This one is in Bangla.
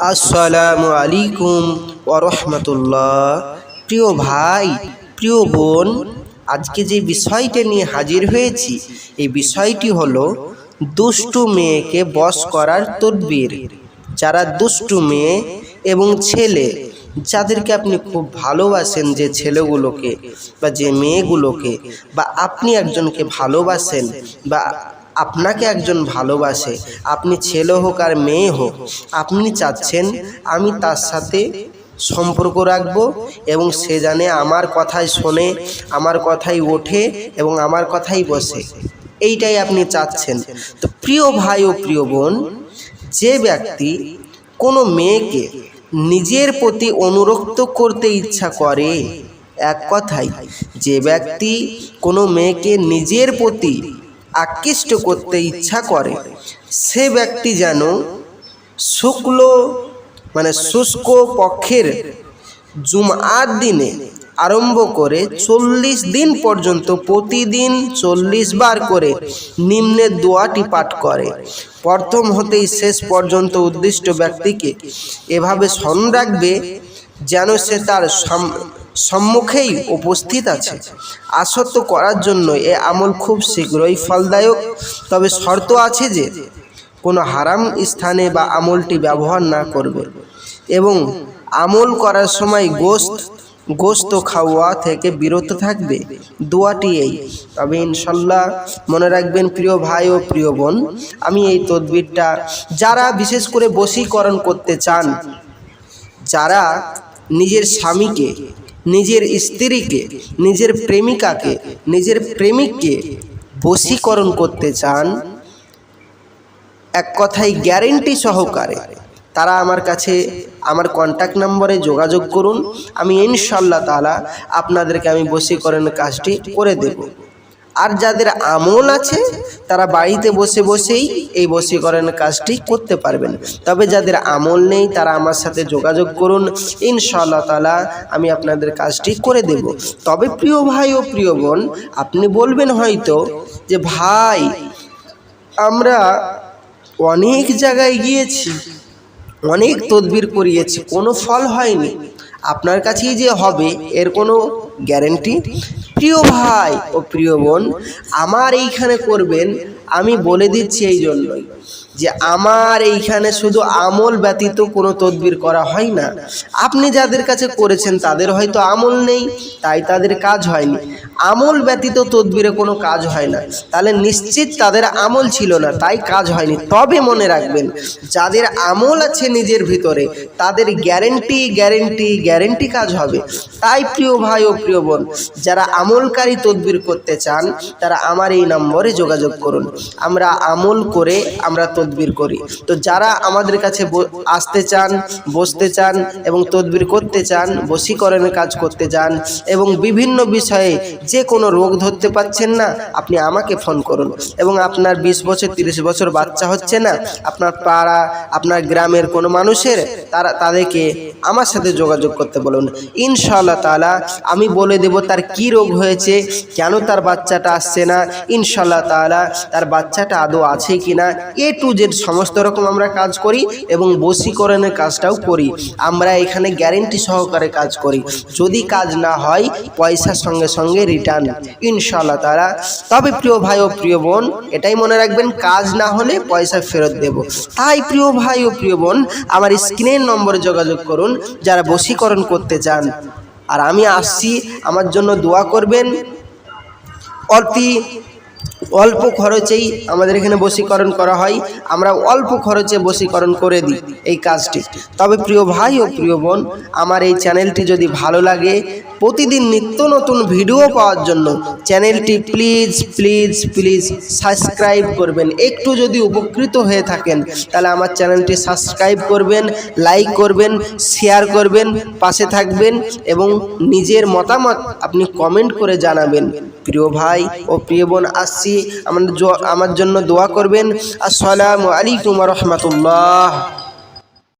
আসসালামু আলাইকুম ওয়া রাহমাতুল্লাহ। প্রিয় ভাই, প্রিয় বোন, আজকে যে বিষয়টা নিয়ে হাজির হয়েছি, এই বিষয়টি হলো দুষ্টু মেয়েকে বশ করার তদবির। যারা দুষ্টু মেয়ে এবং ছেলে, যাদেরকে আপনি খুব ভালোবাসেন, যে ছেলেগুলোকে বা যে মেয়েগুলোকে, বা আপনি একজনকে ভালোবাসেন বা আপনাকে একজন ভালোবাসে, আপনি ছেলে হোক আর মেয়ে হোক, আপনি চাচ্ছেন আমি তার সাথে সম্পর্ক রাখবো এবং সে জানে আমার কথাই শোনে, আমার কথাই ওঠে এবং আমার কথাই বসে, এইটাই আপনি চাচ্ছেন। তো প্রিয় ভাই ও প্রিয় বোন, যে ব্যক্তি কোনো মেয়েকে নিজের প্রতি অনুরক্ত করতে ইচ্ছা করে, এক কথায় যে ব্যক্তি কোনো মেয়েকে নিজের প্রতি আকৃষ্ট করতে ইচ্ছা করে, সে ব্যক্তি যেন শুষ্ক পক্ষের জুমআর দিনে আরম্ভ করে 40 দিন পর্যন্ত প্রতিদিন 40 বার করে নিম্নের দোয়াটি পাঠ করে। প্রথম হতেই শেষ পর্যন্ত উদ্দিষ্ট ব্যক্তিকে এভাবে স্মরণ রাখবে যেন সে তার সম্মুখেই উপস্থিত আছে। আসক্ত করার জন্য এ আমল খুব শীঘ্রই ফলদায়ক, তবে শর্ত আছে যে কোনো হারাম স্থানে বা আমলটি ব্যবহার না করবে এবং আমল করার সময় গোশত খাওয়া থেকে বিরত থাকবে। দোয়াটি এই। তবে ইনশাল্লাহ মনে রাখবেন প্রিয় ভাই ও প্রিয় বোন, আমি এই তদবিরটা যারা বিশেষ করে বশীকরণ করতে চান, যারা নিজের স্বামীকে, নিজের স্ত্রীকে, নিজের প্রেমিকাকে, নিজের প্রেমিককে বশীকরণ করতে চান, এক কথায় গ্যারেন্টি সহকারে, তারা আমার কাছে আমার কন্ট্যাক্ট নম্বরে যোগাযোগ করুন। আমি ইনশাআল্লাহ তাআলা আপনাদেরকে আমি বশীকরণের কাজটি করে দেব। আর যাদের আমল আছে তারা বাড়িতে বসে বসেই এই বশীকরণের কাজটি করতে পারবেন। তবে যাদের আমল নেই তারা আমার সাথে যোগাযোগ করুন, ইনশাআল্লাহ তাআলা আমি আপনাদের কাজটি করে দেব। তবে প্রিয় ভাই ও প্রিয় বোন, আপনি বলবেন হয়তো যে ভাই, আমরা অনেক জায়গায় গিয়েছি, অনেক তদবির করিয়েছি, কোনো ফল হয়নি, আপনার কাছেই যে হবে এর কোনো গ্যারেন্টি? প্রিয় ভাই ও প্রিয় বোন, আমার এইখানে করবেন আমি বলে দিচ্ছি এই জন্যই যে আমার এইখানে শুধু আমল ব্যতীত কোনো তদবির করা হয় না। আপনি যাদের কাছে করেছেন তাদের হয়তো আমল নেই, তাই তাদের কাজ হয়নি। আমল ব্যতীত তদবিরে কোনো কাজ হয় না, তাহলে নিশ্চিত তাদের আমল ছিল না, তাই কাজ হয়নি। তবে মনে রাখবেন, যাদের আমল আছে নিজের ভিতরে তাদের গ্যারেন্টি কাজ হবে। তাই প্রিয় ভাই ও প্রিয় বোন, যারা আমলকারী তদবির করতে চান তারা আমার এই নম্বরে যোগাযোগ করুন। আমরা আমল করে আমরা তদবির করি। তো যারা আমাদের কাছে আসতে চান, বসতে চান এবং তদবির করতে চান, বশীকরণের কাজ করতে চান এবং বিভিন্ন বিষয়ে যে কোনো রোগ ধরতে পাচ্ছেন না, আপনি আমাকে ফোন করুন। এবং আপনার 20 বছর 30 বছর বাচ্চা হচ্ছে না, আপনার পাড়া, আপনার গ্রামের কোনো মানুষের, তাদেরকে আমার সাথে যোগাযোগ করতে বলুন। ইনশাআল্লাহ তাআলা আমি বলে দেব তার কি রোগ হয়েছে, কেন তার বাচ্চাটা আসছে না, ইনশাআল্লাহ তাআলা তার বাচ্চাটা আদৌ আছে কিনা, A to Z সমস্ত রকম আমরা কাজ করি এবং বশীকরণের কাজটাও করি। আমরা এখানে গ্যারেন্টি সহকারে কাজ করি। যদি কাজ না হয় পয়সার সঙ্গে সঙ্গে রিটার্ন, ইনশাআল্লাহ তাআলা। তবে প্রিয় ভাই ও প্রিয় বোন, এটাই মনে রাখবেন, কাজ না হলে পয়সা ফেরত দেব। তাই প্রিয় ভাই ও প্রিয় বোন, আমার স্ক্রিনের নম্বরে যোগাযোগ করুন যারা বশীকরণ করতে চান। আর আমি আসছি, আমার জন্য দোয়া করবেন। অল্প খরচেই আমাদের এখানে বশীকরণ করা হয়, আমরা অল্প খরচে বশীকরণ করে দিই এই কাজটি। তবে প্রিয় ভাই ও প্রিয় বোন, আমার এই চ্যানেলটি যদি ভালো লাগে, প্রতিদিন নিত্য নতুন ভিডিও পাওয়ার জন্য চ্যানেলটি প্লিজ সাবস্ক্রাইব করবেন। একটু যদি উপকৃত হয়ে থাকেন তাহলে আমার চ্যানেলটি সাবস্ক্রাইব করবেন, লাইক করবেন, শেয়ার করবেন, পাশে থাকবেন এবং নিজের মতামত আপনি কমেন্ট করে জানাবেন। প্রিয় ভাই ও প্রিয় বোন, আসছি, আমার জন্য দোয়া করবেন। আসসালামু আলাইকুম ওয়া রাহমাতুল্লাহ।